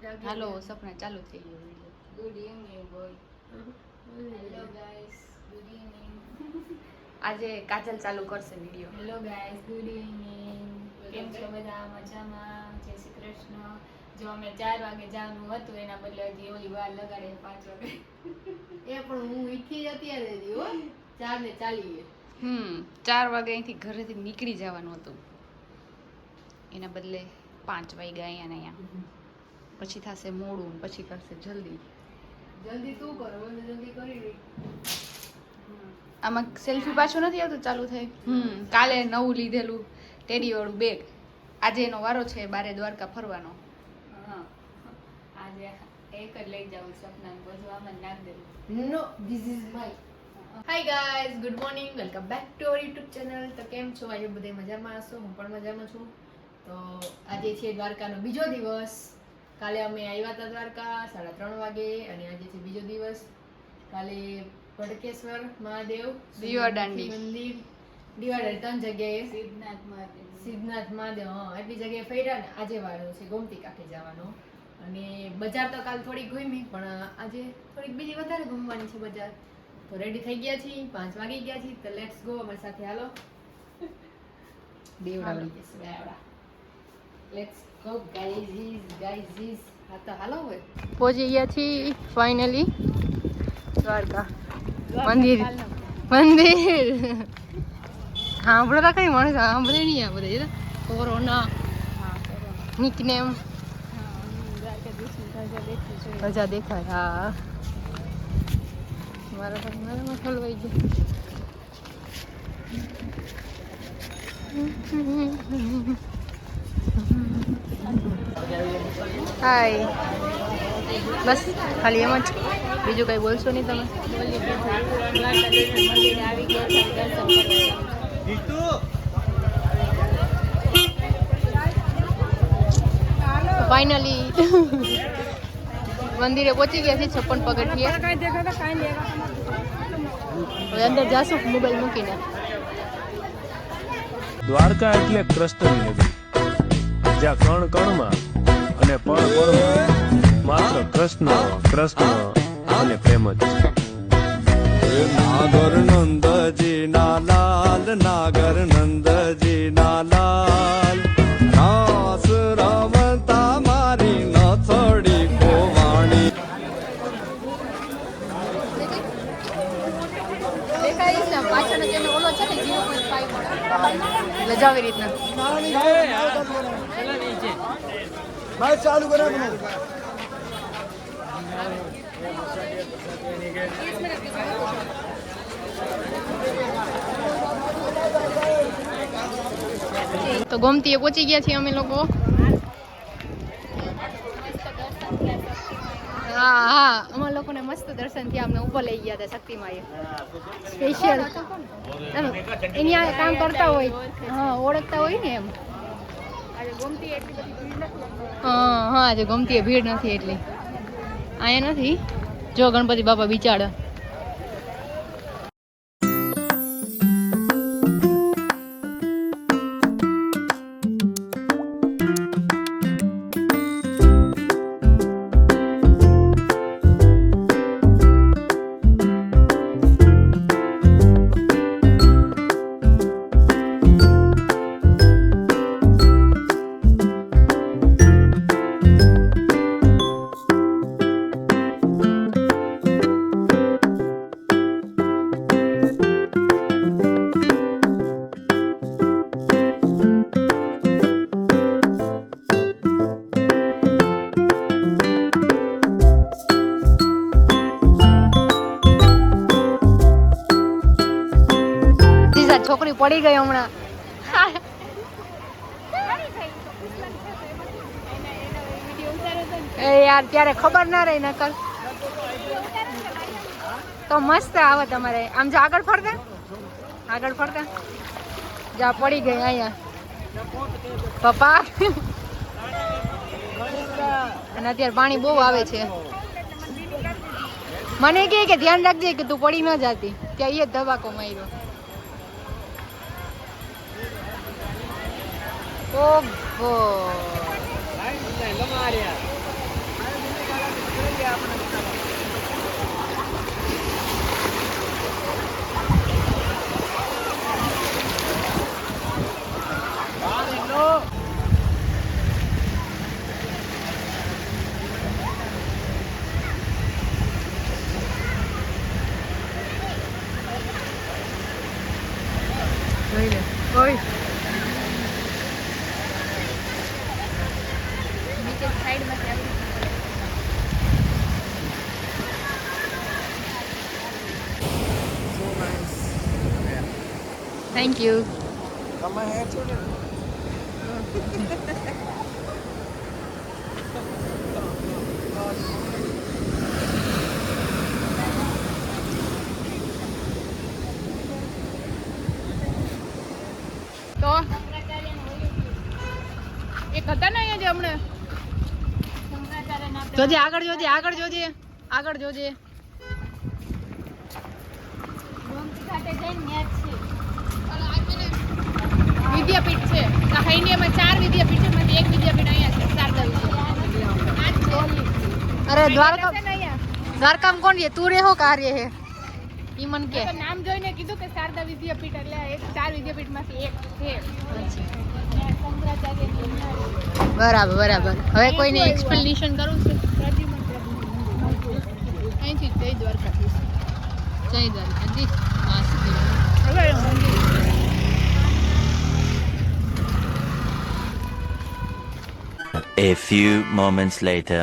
હાલો સપના ચાલુ થઈ ગયો. Good evening boy. Hello guys, good evening. આજે કાજલ ચાલુ કરશે video. Hello guys, good evening. કેમ છો બધા? મજામાં? જય શ્રી કૃષ્ણ. જો અમે 4 વાગે જવાનું હતું એના બદલે હજી ઓલી વાર લગાડે 5 વાગે. એ પણ હું ઈથી અત્યારે જ હો 4:40. 4 વાગે અહીંથી ઘરેથી નીકળી જવાનું હતું, એના બદલે 5 વાગ્યા અહીંયા ને અહીંયા. પછી થશે મોડું, પછી કરશે જલ્દી. જલ્દી તું કરો, અમે જલ્દી કરી રહી. આમાં સેલ્ફી પાછું નથી આવતું, ચાલુ થાય. કાલે નવું લીધેલું ટેડી વાળું બેગ, આજે એનો વારો છે બારે દ્વારકા ફરવાનો. હા, આજે એક જ લઈ જાઉં સપનાને, બધું આમાં જ નાખ દેવું. No this is my. Hi guys, good morning, welcome back to our YouTube channel. તો કેમ છો? આજે બધા મજામાં હશો, હું પણ મજામાં છું. તો આજે છે દ્વારકાનો બીજો દિવસ. કાલે અમે આવ્યા હતા દ્વારકા 3:30 વાગે અને આજે છે બીજો દિવસ. કાલે ભડકેશ્વર મહાદેવ, દીવાદાંડી મંદિર, દીવાદાંડી 3 જગ્યાએ, સિદ્ધનાથ મહાદેવ, હા એટલી જગ્યાએ ફર્યા ને આજે વાળો છે ગોમતી કાંઠે જવાનો. અને બજાર તો કાલ થોડીક ઘૂમી, પણ આજે થોડીક બીજી વધારે ઘૂમવાની છે બજાર. તો રેડી થઈ ગયા છીએ, 5 વાગી ગયા છીએ, તો લેટ્સ ગો, અમારી સાથે હાલો. દેવડા લેટ્સ ગો ગાઈઝ. હા તો હાલો હવે પહોંચી ગયા છીએ ફાઇનલી દ્વારકા મંદિર. સાંભળો તો કઈ માણસ સાંભળે નહીં આ બધા કોરોના નિકનેમ રજા દેખાય. હા મારા ઠલવાઈ ગયું. હાય, બસ ખાલી એમ જ, બીજું કઈ બોલશો નહીં તમે? ફાઇનલી મંદિરે પહોંચી ગયા છે 56 પગથિયે. હવે અંદર જાશું મોબાઈલ મૂકીને. દ્વારકા એટલે કૃષ્ણની નગરી, જ્યાં કણ કણમાં અને પળ પળમાં માત્ર કૃષ્ણ અને પ્રેમ જ છે. નાગર નંદજી ના લાલ, નાગર નંદજી ના લાલ, રાસ રમતા મારી નથડી કોવાણી. દેખાય છે પાછળ જે ઓલો છે ને 0.5 એટલે જ આવી રીતના ચાલુ કરે તો ગોમતીએ પહોંચી ગયા છીએ અમે લોકો. હા, અમારા લોકોને મસ્ત દર્શન થયા. અમને ઉપર લઈ ગયા હતા શક્તિમાં, સ્પેશિયલ એની આ કામ કરતા હોય, હા ઓળખતા હોય ને એમ. હા આજે ગમતી ભીડ નથી એટલી, અહીંયા નથી. જો ગણપતિ બાપા બિચારા. છોકરી પડી ગઈ હમણાં. એ યાર ત્યારે ખબર ના રહી નકલ તો મસ્ત આવે તમારે. આમ જો આગળ ફરતા જા પડી ગઈ અહીંયા પપ્પા. અને અત્યારે પાણી બહુ આવે છે. મને કહે કે ધ્યાન રાખજે કે તું પડી ન જાતી, ત્યાં એ ધબાકો માર્યો. ઓહો થેન્ક યુ. તમે હે છો ને તો એક હતા ને અહીંયા જે હમણે જોજે આગળ જોજે આગળ જોજે આગળ જોજે વિદ્યાપીઠ છે આ હૈનિયામાં 4 વિદ્યાપીઠ છે એમાંથી એક વિદ્યાપીઠ અહીંયા છે શારદા વિદ્યાપીઠ. અરે દ્વારકામાં કોણ છે તું રેહો કાર્ય હે ઈ મન કે નામ જોઈને કીધું કે શારદા વિદ્યાપીઠ એટલે એક 4 વિદ્યાપીઠમાંથી એક છે. બરાબર બરાબર. હવે કોઈને એક્સપ્લેનેશન કરવું છે અહીંથી જય દ્વારકાધીશ જય દ્વારકાધીશ હવે A few moments later.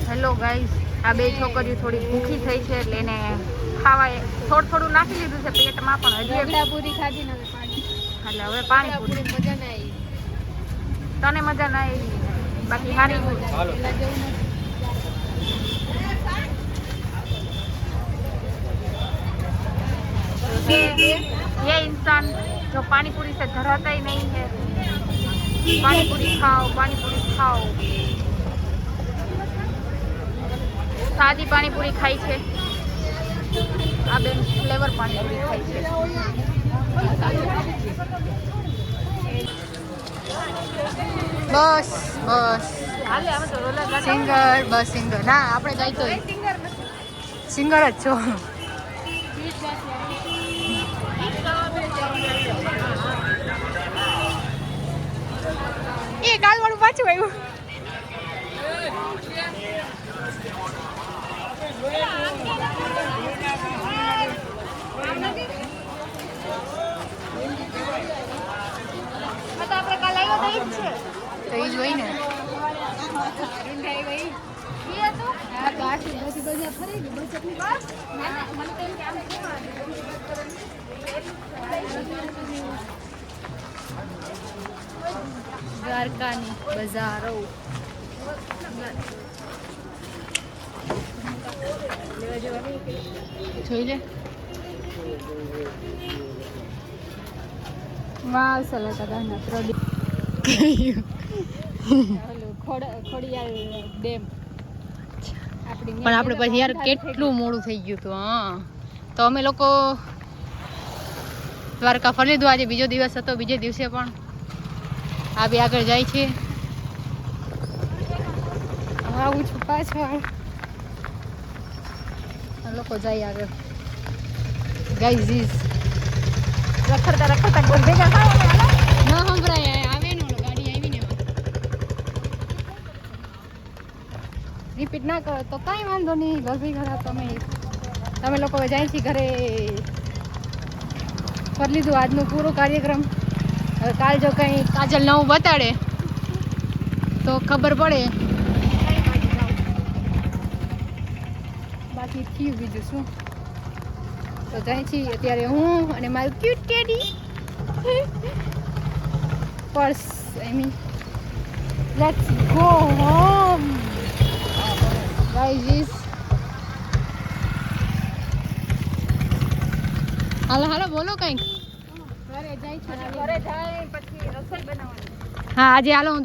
Hello guys, આ બે છોકરીઓ થોડી ભૂખી થઈ છે એટલે એને ખાવા થોડું નાખી લીધું છે પેટમાં, પણ હજી પૂરી ખાધી ને પાણી એટલે હવે પાણીપુરી. મજા ના આવી. તને મજા ના આવી, બાકી હારી. પેલા જેવું નથી. ये इंसान जो पानी पूरी से डराता ही नहीं है, पानी पूरी खाओ, पानी पूरी खाओ. सादी पानी पूरी खाई છે આ બેન, ફ્લેવર પાણી પૂરી ખાઈ છે. બસ બસ સિંગર, બસ સિંગર ના આપણે ગાઈ તો સિંગર જ છો. એ કાલ વાળું પાછું આવ્યું. તો એ જોઈ ને દ્વારકાની બજારો જોઈ લે. વાવ સલાટા ગાના પ્રોડી ખોડિયાર ડેમ પણ આપણે પછી યાર કેટલું મોડું થઈ ગયું હતું. હા, તો અમે લોકો દ્વારકા ફરી લીધું. આજે બીજો દિવસ હતો, બીજે દિવસે પણ આ બી આગળ જાય છે. આવું છું પાછળ આ લોકો જાય આગળ. ગાઈઝ રખડતા રખડતા ગોળ ભેગા થાય ના સંભળાય. આવે ને ગાડી આવીને રિપીટ ના કરો તો કાંઈ વાંધો નહીં. ઘર ભેગા તમે લોકો જાય છે ઘરે કરી લીધું આજનો પૂરો કાર્યક્રમ. હવે કાલ જો કંઈ કાજલ નવું બતાડે તો ખબર પડે. બાકી થયું બીજું શું. તો જાય છે અત્યારે હું અને મારું cute teddy purse. I mean let's go home guys. હાલો હાલો બોલો કંઈક. ઘરે જાય છે ઘરે જાય પછી રસોઈ બનાવવાની. હા, આજે હાલો હું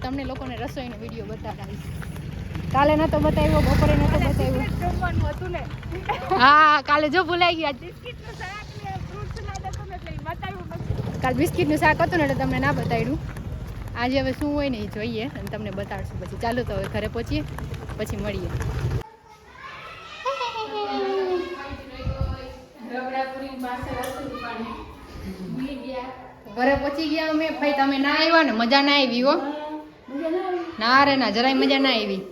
તમને લોકોને રસોઈનો વિડીયો બતાવીશ. કાલે નતો બતાવ્યો, બપોરે નતો બતાવ્યો. જમવાનું હતું ને. હા, કાલે જો ભૂલાઈ ગયા. બિસ્કિટનું શાક ને ફ્રૂટ સલાડ હતું ને એટલે બતાવ્યું નથી. કાલ બિસ્કિટનું શાક હતું ને એટલે તમને ના બતાવ્યું. આજે હવે શું હોય ને એ જોઈએ અને તમને બતાડશું પછી. ચાલો તો હવે ઘરે પહોંચીએ પછી મળીએ. ઘરે પહોંચી ગયા અમે. ભાઈ તમે ના આવ્યા ને, મજા ના આવી હો. ના રે ના, જરાય મજા ના આવી.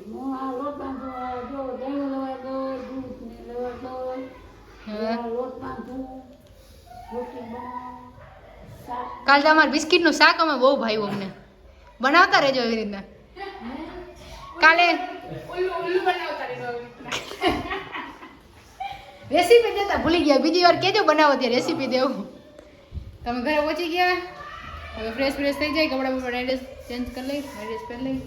કાલ તમારે બિસ્કિટનું શાક અમે બહુ ભાવ્યું અમને. બનાવતા રહેજો એવી રીતના. કાલે રેસીપી દેતા ભૂલી ગયા. બીજી વાર કેજો બનાવો ત્યાં રેસીપી દેવું. તમે ઘરે પહોંચી ગયા હવે ફ્રેશ થઈ જાય કપડાં બપડા એડ્રેસ ચેન્જ કરી લઈ એડ્રેસ પહેરી લઈ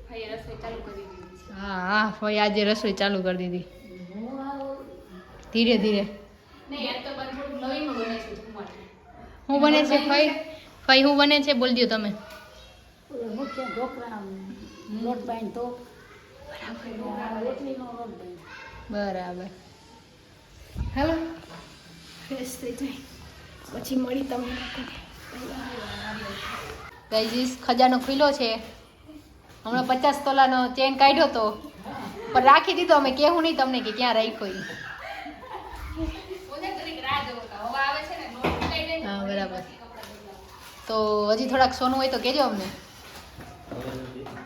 ભાઈએ રસોઈ ચાલુ કરી દીધી છે. હા ફઈ આજે રસોઈ ચાલુ કરી દીધી ધીરે ધીરે નહીં યાર તો બધું થોડું નવીનમાં બને છે જમવાનું. શું બને છે ફઈ શું બને છે બોલ દો તમે બરાબર હાલો ફ્રેશ થઈ જાય પછી મળી તમને ગાઈઝ ખજાનો ખુલ્લો છે હમણાં 50 તોલાનો ચેન કાઢ્યો તો પણ રાખી દીધો અમે કેવું નહીં તમને કે ક્યાં રાખ્યો ઈ. હા બરાબર તો હજી થોડાક સોનું હોય તો કહેજો અમને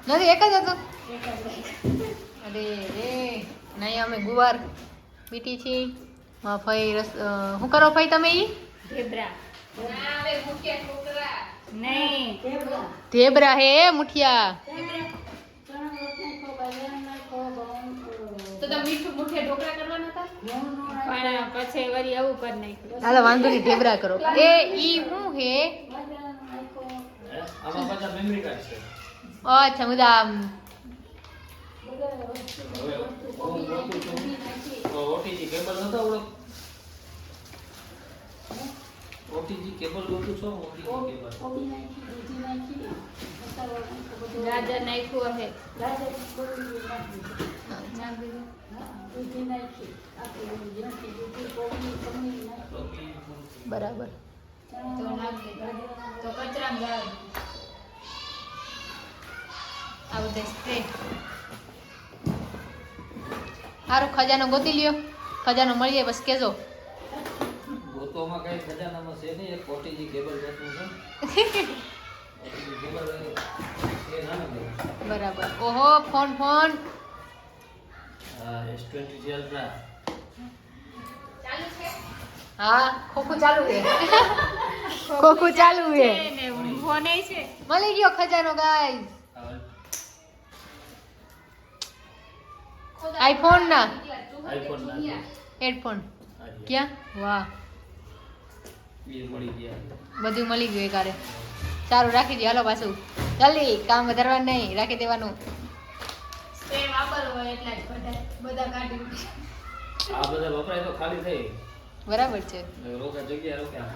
નથી એક જ હતો અરે રે નહીં અમે ગુવાર બીટી છીએ ફઈ શું કરો ફઈ તમે ઈ ઢેબરા હે મુઠિયા તો તમે મીઠું મુઠિયા ઢોકળા કરવાના હતા પણ પછી વળી આવું કરી નાખ્યું. હાલો વાંધો નહીં ઢેબરા કરો એ ઈ શું હે અચ્છા બધા આમ ગાજર નાખ્યું હશે. બરાબર તો નાખી દીધું. તો કચરામાં ગાળ. આ બધા સ્પ્રે સારું ખજાનો ગોતી લ્યો ખજાનો મળી જાય બસ કેજો ગોતોમાં કઈ ખજાનામાં છે નહીં એક ઓટીજી કેબલ જતું છે ઓટીજી કેબલ એ ના ને બરાબર ઓહો ફોન S20 અલ્ટ્રા હા ખોખું ચાલુ છે ખોખું ચાલુ છે ને ફોને છે. મળી ગયો ખજાનો ગાઈસ આઈફોન ના આઈફોન ના હેડફોન ક્યાં વાહ એ મળી ગયા બધું મળી ગયું એકારે સારું રાખી દો હાલો પાછું જલ્દી કામ વધારવાનું નહીં રાખી દેવાનું સ્પ્રે વાપરવો હોય એટલા જ બધા કાઢી આ બધા વપરાય તો ખાલી થઈ બરાબર છે રોકા જગ્યા રોક્યા